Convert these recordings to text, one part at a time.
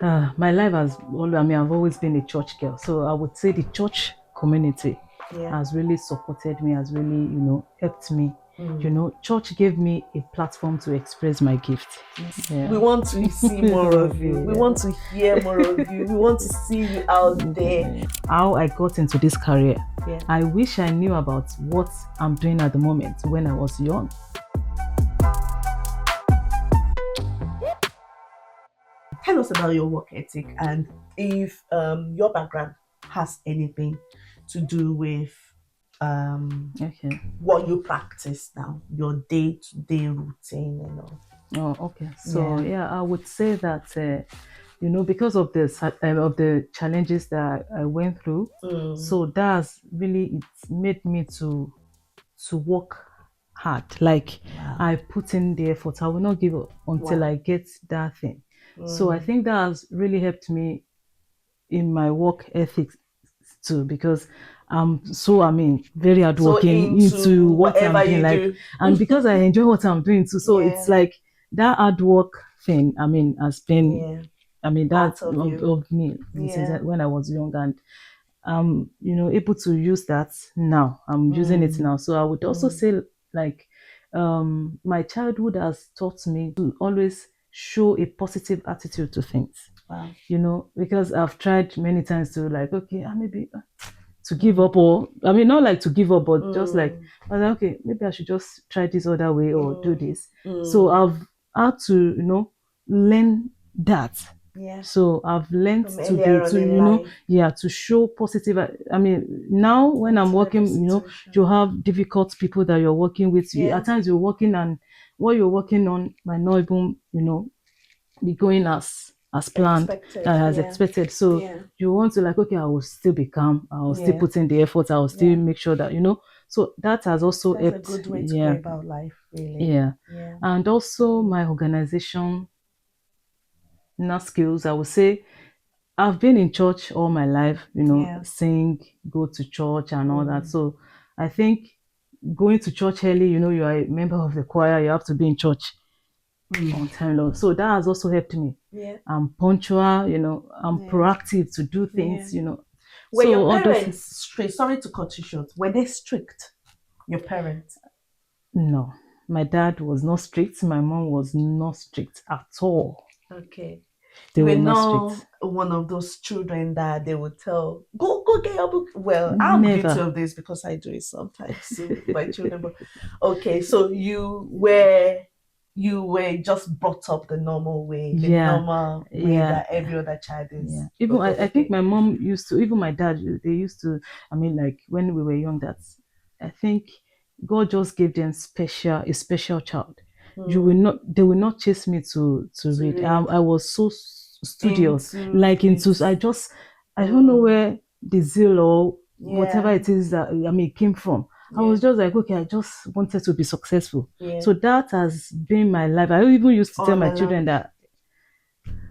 My life has always, I've always been a church girl. So I would say the church community Yeah. has really supported me, has really, helped me. Mm. Church gave me a platform to express my gift. We Yeah. want to see more of you. We want to hear more of you. We want to see you out there. How I got into this career. Yeah. I wish I knew about what I'm doing at the moment when I was young. Tell us about your work ethic and if your background has anything to do with Okay. what you practice now, your day-to-day routine and all. Oh, okay. So Yeah. yeah, I would say that because of the challenges that I went through, Mm. so that's really it made me to work hard. Like Wow. I put in the effort. I will not give up until Wow. I get that thing. So I Mm. think that has really helped me in my work ethics too, because very So hardworking into into what whatever I'm doing, you like, do. and because I enjoy what I'm doing too, so it's Yeah. like that hard work thing. Has been, Yeah. that's Part of you. of me since Yeah. when I was young, and able to use that now. I'm using it Mm. now. So I would also Mm. say, like, my childhood has taught me to always show a positive attitude to things. Wow. Because I've tried many times to, like, okay, maybe to give up, or not like to give up, but just like, Mm. I was like, okay, maybe I should just try this other way or do Mm. this. So Mm. I've had to, learn that. Yeah. So I've learned From to be earlier on to in life. yeah, to show positive. Now when I'm Whatever working, you situation. have difficult people that you're working with. Yeah. At times you're working, and what you're working on might not even be going as planned, Expected. as Yeah. expected. So Yeah. you want to, like, okay, I will still be calm. I will still Yeah. put in the effort. I will still Yeah. make sure that So that has also That's a helped. good way to go Yeah, about life, really. yeah, Yeah. and also my organization, not skills. I would say I've been in church all my life. Yeah. Sing, go to church, and all that. Mm. So I think going to church early, you are a member of the choir. You have to be in church on time long. So that has also helped me. Yeah. I'm punctual, I'm Yeah. proactive to do Yeah. things. Were your So all those parents strict? Sorry to cut you short. Were they strict? Your parents? no. My dad was not strict, my mom was not strict at all. Okay. They You were were not strict. not one of those children that they would tell, go get your book. Well, I'm guilty Never. of this because I do it sometimes too with my children. But okay, so you were just brought up the Yeah. normal way Yeah. that every other child is Yeah. Even brought up. I think Okay. my mom used to, even my dad, they used to, like when we were young, that I think God just gave them a special child. Hmm. They will not chase me to To read. read I was so studious, into like it. I don't know Hmm. where the zeal or whatever Yeah. it is that, came from. I Yeah. was just like, okay, I just wanted to be successful. Yeah. So that has been my life. I even used to tell All my children along. that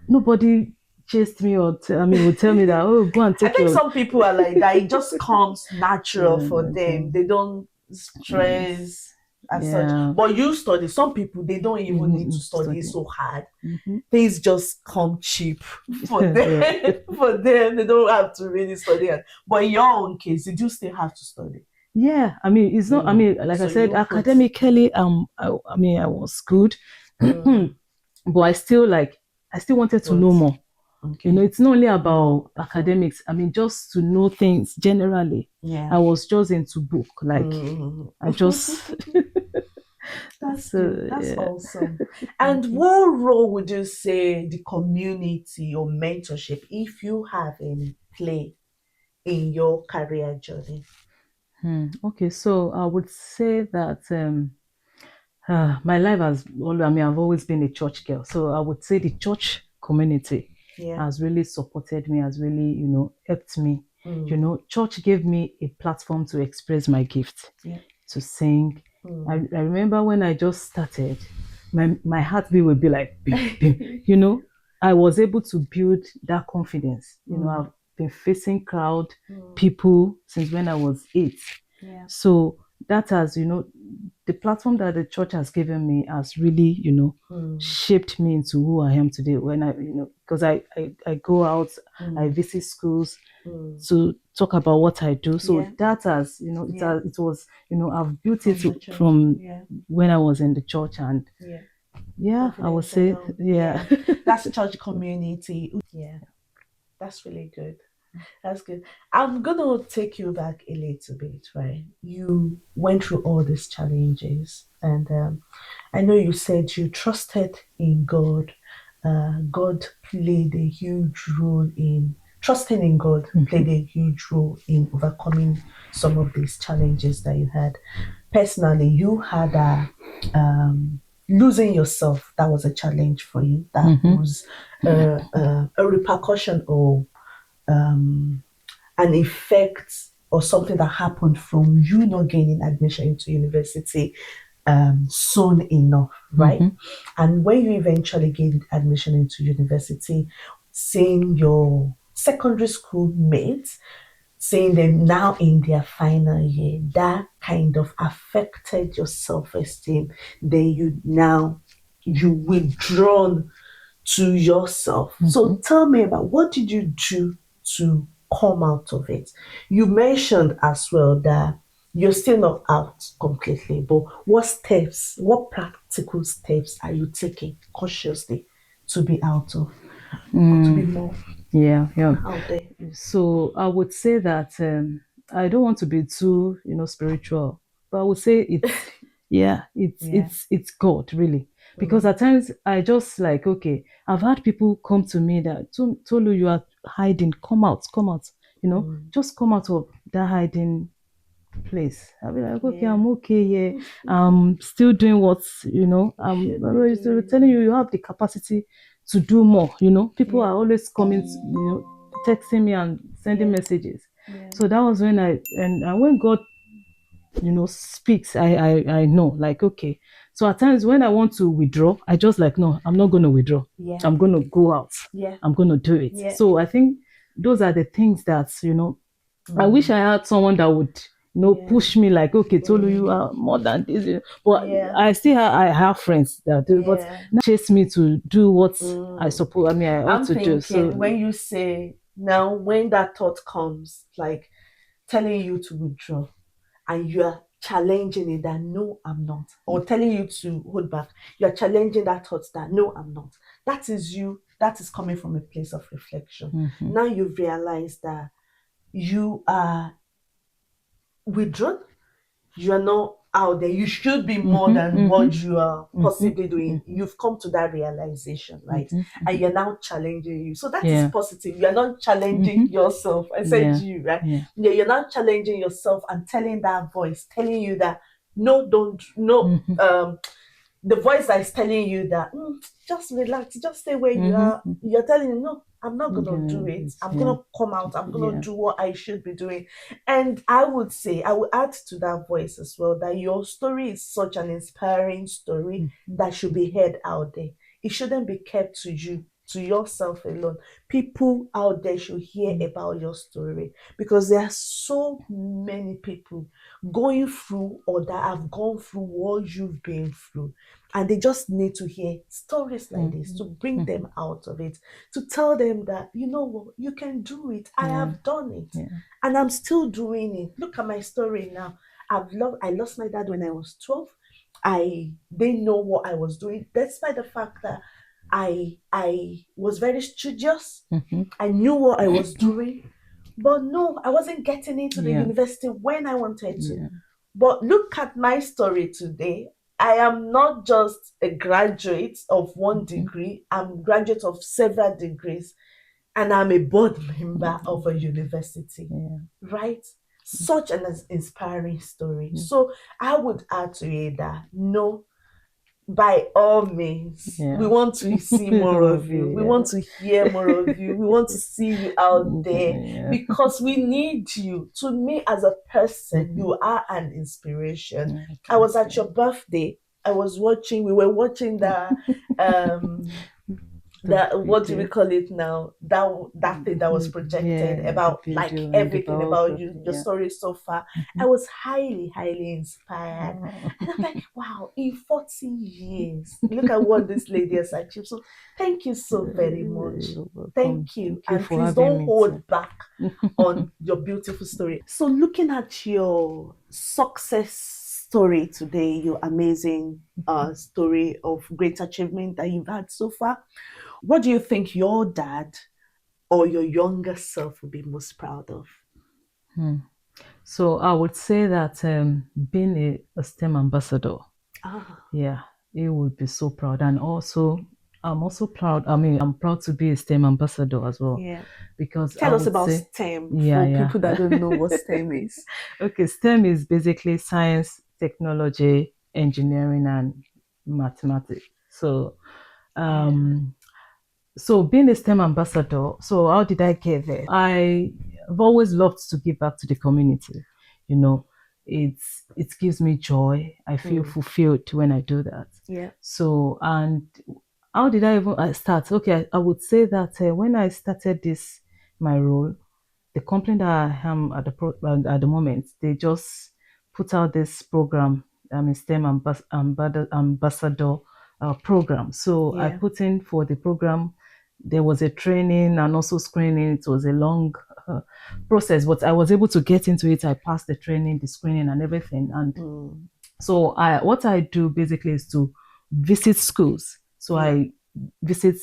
nobody chased me or would tell me that, oh, go and I take think your some people are like that. It just comes natural yeah, for them. okay. They don't Yes. stress as such. Yeah. But you study. Some people they don't even need to study Study. so hard. Hmm. Things just come cheap for them. For them, they don't have to really study. But in your own case, you do still have to study. Yeah. It's not. Mm. Like I So said, you put. academically, I was good, Mm. but I still wanted to know But more. okay, It's not only more about effort. academics. Just to know things generally. Yeah. I was just into book. Like Mm. I just That's good. so That's yeah. awesome. Thank And you. what role would you say the community or mentorship, if you have any, play in your career journey? Okay, so I would say that my life has always, I've always been a church girl. So I would say the church community Yeah. has really supported me, has really, helped me. Mm. Church gave me a platform to express my gift, Yeah. to sing. Mm. I remember when I just started, my heartbeat would be like, bim, bim. I was able to build that confidence. Mm. I've been facing crowd, Mm. people since when I was 8. Yeah. So that has, the platform that the church has given me has really, Mm. shaped me into who I am today. When because I go out, I visit schools Mm. to talk about what I do. So Yeah. that has, Yeah. it was, I've built it From the church. from Yeah. when I was in the church, and Yeah. yeah, I would Confidence say, alone. yeah. Yeah. That's church community. Yeah. That's really good. That's good. I'm gonna take you back a little bit, right? You went through all these challenges, and I know you said you trusted in God. God played a huge role in trusting in God, played a huge role in overcoming some of these challenges that you had. Personally, you had a losing yourself. That was a challenge for you. That Mm-hmm. was a repercussion or an effect or something that happened from you not gaining admission into university soon enough, right? Mm-hmm. And when you eventually gained admission into university, seeing your secondary school mates, seeing them now in their final year, that kind of affected your self-esteem. Then you withdrawn to yourself. Mm-hmm. So tell me about what did you do to come out of it? You mentioned as well that you're still not out completely, but what practical steps are you taking consciously to be out of or to be more Yeah, yeah. out there? So I would say that I don't want to be too, spiritual, but I would say yeah, Yeah. it's God really, because Mm, at times I just like, okay, I've had people come to me that Tolu, you are hiding, come out, mm, just come out of that hiding place. I'll be like, okay, yeah. I'm okay, yeah. I'm still doing what, You should be I'm doing. telling you, you have the capacity to do more, People Yeah. are always coming, texting me and sending Yeah. messages. Yeah. So that was when and when God, speaks, I know, like, okay. So at times when I want to withdraw, I just like, no, I'm not going to withdraw. Yeah. I'm going to go out. Yeah. I'm going to do it. Yeah. So I think those are the things that, I wish Mm, I had someone that would, yeah. push me like, okay, Tolu, you Mm, are more than this. But yeah. I have friends that do, but Yeah. not chase me to do what I Mm. suppose. I mean, I ought I'm to do. thinking So, when you say now, when that thought comes, like telling you to withdraw, and you are challenging it that no, I'm not, or telling you to hold back, you are challenging that thought that no, I'm not. That is you. That is coming from a place of reflection. mhm, Now you've realized that you are withdrawn, you're not out there. You should be more mhm, than mhm, what you are mhm, possibly doing. mhm, You've come to that realization, right? mhm, And mhm. you're now challenging you. So that is Yeah. positive. You're not challenging Mhm. yourself. I said Yeah. you, right? Yeah. Yeah, you're not challenging yourself and telling that voice, telling you that no, don't, no, Mhm. the voice that is telling you that just relax, just stay where you Mhm. are. Mhm. You're telling you, no, I'm not I'm gonna do gonna do it. it. I'm Yeah. gonna come out. I'm gonna Yeah. do what I should be doing. And I would say, I would add to that voice as well that your story is such an inspiring story Mhm. that should be heard out there. It shouldn't be kept to you, to yourself alone. People out there should hear about your story because there are so many people going through or that have gone through what you've been through. And they just need to hear stories like this Mhm. to bring Mhm. them out of it, to tell them that, you know what, you can do it. I Yeah. have done it Yeah. and I'm still doing it. Look at my story now. I lost my dad when I was 12. I didn't know what I was doing, despite the fact that I was very studious. Mhm. I knew what I was doing. But no, I wasn't getting into the Yeah. university when I wanted to. Yeah. But look at my story today. I am not just a graduate of one Mhm. degree, I'm graduate of several degrees, and I'm a board member of a university, Yeah. right? Such an inspiring story. Mhm. So I would add to it that no, by all means, we Yeah. want to see more Some of of you. you, We yeah. want to hear more of you. We want to see you out there Yeah. because we need you. To me, as a person, Mhm. you are an inspiration. Yeah, I thank was at you. your birthday. We were watching the um that, what do we video. call it now? That thing that was projected Yeah, the about like video and the everything about you, biography. your Yeah. story so far. Mhm. I was highly, highly inspired. Oh. And I'm like, wow, in 40 years, look at what this lady has achieved. So thank you so very much. You're welcome. Thank you. Thank you And for please having don't me hold too. back on your beautiful story. So looking at your success story today, your amazing story of great achievement that you've had so far, what do you think your dad or your younger self would be most proud of? Hmm. So I would say that being a STEM ambassador, Ah, yeah, he would be so proud. And also, I'm also proud. I mean, I'm proud to be a STEM ambassador as well, yeah. because I Tell us would about say, STEM yeah, for people that yeah. don't know what STEM is. Okay, STEM is basically science, technology, engineering, and mathematics. So, Yeah. um, so being a STEM ambassador, so how did I get there? I've always loved to give back to the community. You know, it gives me joy. I feel Mm. fulfilled when I do that. Yeah. So, and how did I even start? Okay, I would say that when I started this my role, the company that I am at at the moment, they just put out this program, STEM ambassador program. So I Yeah. put in for the program. There was a training and also screening. It was a long uh, process, but I was able to get into it. I passed the training, the screening, and everything. And Mm. so what I do basically is to visit schools. So Yeah. I visit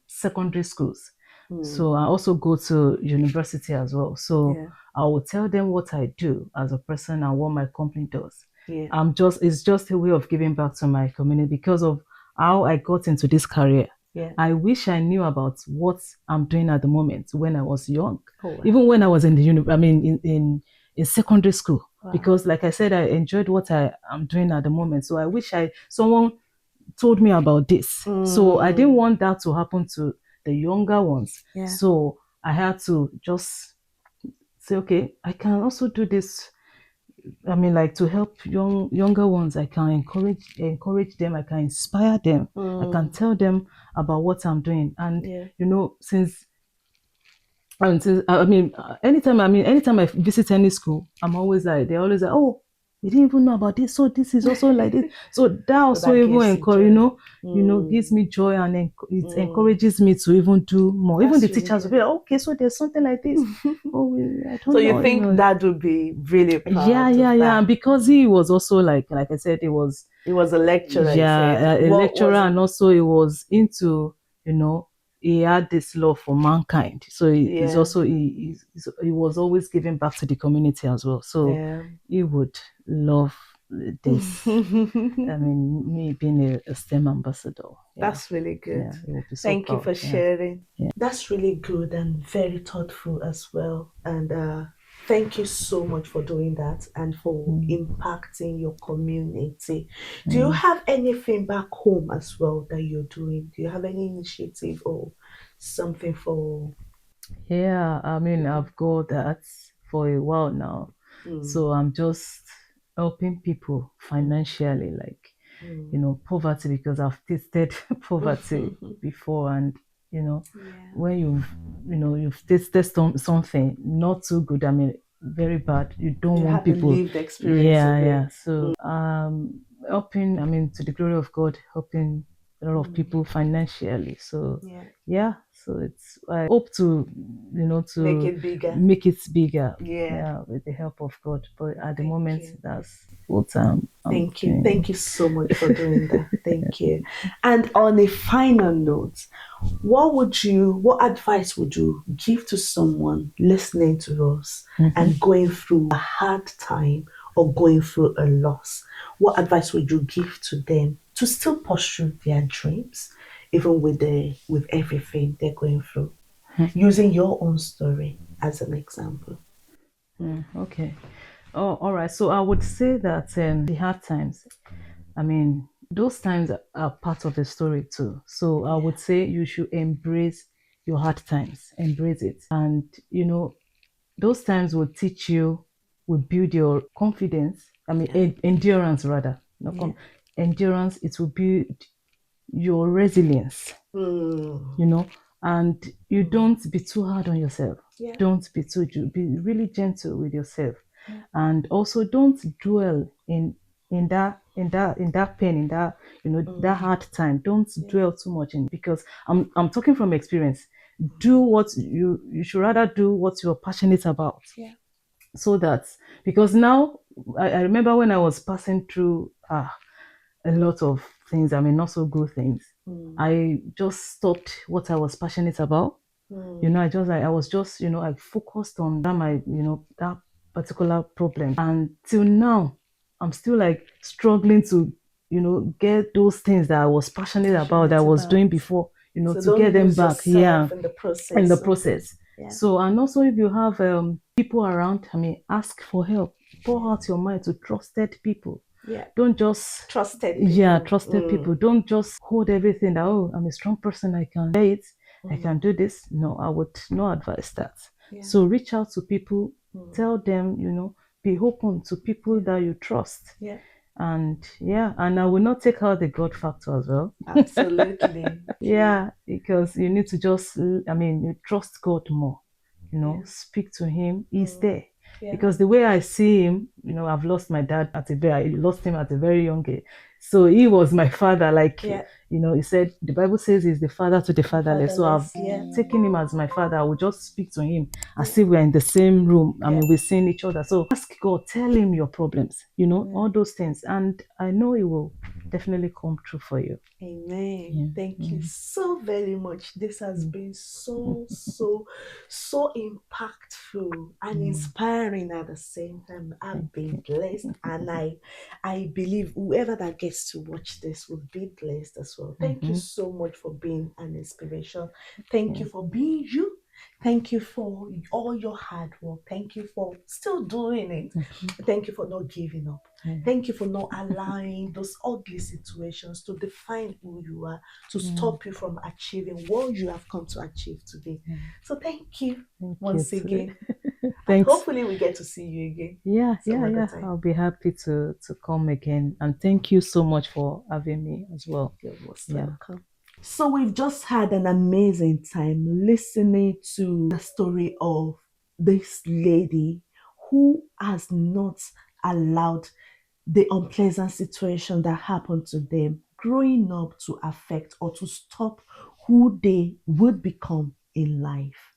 secondary schools. Mm. So I also go to university as well. So Yeah. I will tell them what I do as a person and what my company does. Yeah. It's just a way of giving back to my community because of how I got into this career. Yeah. I wish I knew about what I'm doing at the moment when I was young, Oh, wow. even when I was in the in secondary school. Wow. Because, like I said, I enjoyed what I am doing at the moment. So I wish someone told me about this. So I didn't Mm. want that to happen to the younger ones. Yeah. So I had to just say, okay, I can also do this. I mean, like to help younger ones, I can encourage them, I can inspire them, I can Mm. tell them about what I'm doing. And Yeah. since anytime I visit any school, I'm always like, they're always like, oh, we didn't even know about this. So this is also like this. So that So also that even gives you encourage, joy. gives Mm. me joy and it Mm. encourages me to even do more. Even the That's really teachers will good. be like, okay, so there's something like this. Oh, I So don't you know, think Dad would be really Yeah, proud yeah, of yeah. that? And because he was also like I said, he was He was a lecturer, he said. yeah, a What lecturer, was it? and also he was into, he had this love for mankind. So he's Yeah. also he was always giving back to the community as well. So Yeah. he would love this. I mean, me being a STEM ambassador. Yeah, That's really good. yeah, he would be so Thank you proud. for Yeah, sharing. yeah. That's really good and very thoughtful as well. And thank you so much for doing that and for Mm, impacting your community. Do you mm. have anything back home as well that you're doing? Do you have any initiative or something for Yeah, I mean, people? I've got that for a while now. Mm, So I'm just helping people mm, financially, like, mm. poverty, because I've tasted poverty before. And, Yeah. when you've tasted something not too good, I mean, very bad, you don't You want had the people. lived experience Yeah, of yeah. it. So, helping, I mean, to the glory of God, helping a lot of Mm, people financially. So, yeah. yeah, so I hope to Make to it bigger. make it bigger, Yeah. yeah, with the help of God. But at the Thank moment, you. that's what I'm Thank you. doing. Thank you so much for doing that. Thank you. And on a final note, what advice would you give to someone listening to us Mhm. and going through a hard time or going through a loss? What advice would you give to them to still pursue their dreams, even with everything they're going through? Using your own story as an example. Okay. Oh, all right. So I would say that the hard times, I mean, those times are part of the story too. So I Yeah. would say you should embrace your hard times, embrace it. And, those times will teach you, will build your confidence. I mean, Yeah. endurance rather. Not Yeah. endurance. It will build your resilience, Mm. you know, and you don't be too hard on yourself. Yeah. Don't be too, be really gentle with yourself. Yeah. And also don't dwell in that pain, in that, that hard time. Don't dwell too much in, because I'm talking from experience. Do what you should rather do what you're passionate about. Yeah. So that, because now I remember when I was passing through a lot of things, I mean, not so good things, I just stopped what I was passionate about. I was just, I focused on that, my, that particular problem. And till now, I'm still like struggling to, get those things that I was passionate about, that I was doing before, So to don't get them lose back. Yeah, yourself in the in the process of it. process. Yeah. So, and also if you have people around, I mean, ask for help. Pour out your mind to trusted people. Yeah. Don't just, Trusted yeah, people. trusted people. Don't just hold everything that, oh, I'm a strong person, I can bear it, I can do this. No, I would not advise that. Yeah. So reach out to people, tell them, be open to people that you trust. Yeah. And yeah, and I will not take out the God factor as well. Absolutely. Yeah, because you need to just, I mean, you trust God more, speak to Him. He's there. Yeah. Because the way I see Him, I've lost my dad I lost him at a very young age. So He was my father. Like, Yeah. He said, the Bible says He's the father to the fatherless. So I've Yeah. taken Him as my father. I will just speak to Him as if we're in the same room. I mean, we're seeing each other. So ask God, tell Him your problems, all those things. And I know He will definitely come true for you. Amen. Yeah. Thank you so very much. This has been so impactful and inspiring at the same time. I've been blessed, and I believe whoever that gets to watch this will be blessed as well. Thank you so much for being an inspiration. Thank you for being you. Thank you for all your hard work. Thank you for still doing it. Thank you for not giving up. Thank you for not allowing those ugly situations to define who you are, to stop you from achieving what you have come to achieve today. So thank you once again. And Thanks. hopefully we get to see you again. Yeah. I'll be happy to come again. And thank you so much for having me as well. You're most welcome. So we've just had an amazing time listening to the story of this lady who has not allowed the unpleasant situation that happened to them growing up to affect or to stop who they would become in life.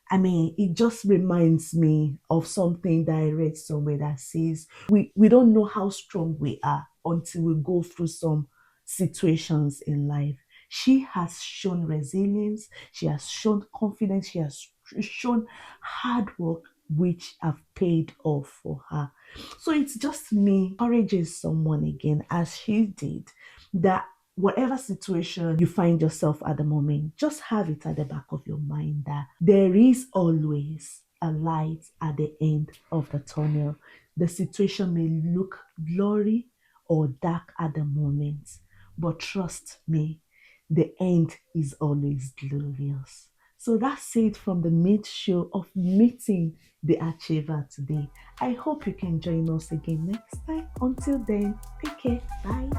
I mean, it just reminds me of something that I read somewhere that says we don't know how strong we are until we go through some situations in life. She has shown resilience, she has shown confidence, she has shown hard work, which have paid off for her. So it's just me encourages someone again, as she did, that whatever situation you find yourself at the moment, just have it at the back of your mind that there is always a light at the end of the tunnel. The situation may look glory or dark at the moment, but trust me, the end is always glorious. So that's it from the mid show of meeting the achiever today. I hope you can join us again next time. Until then, take care. Bye.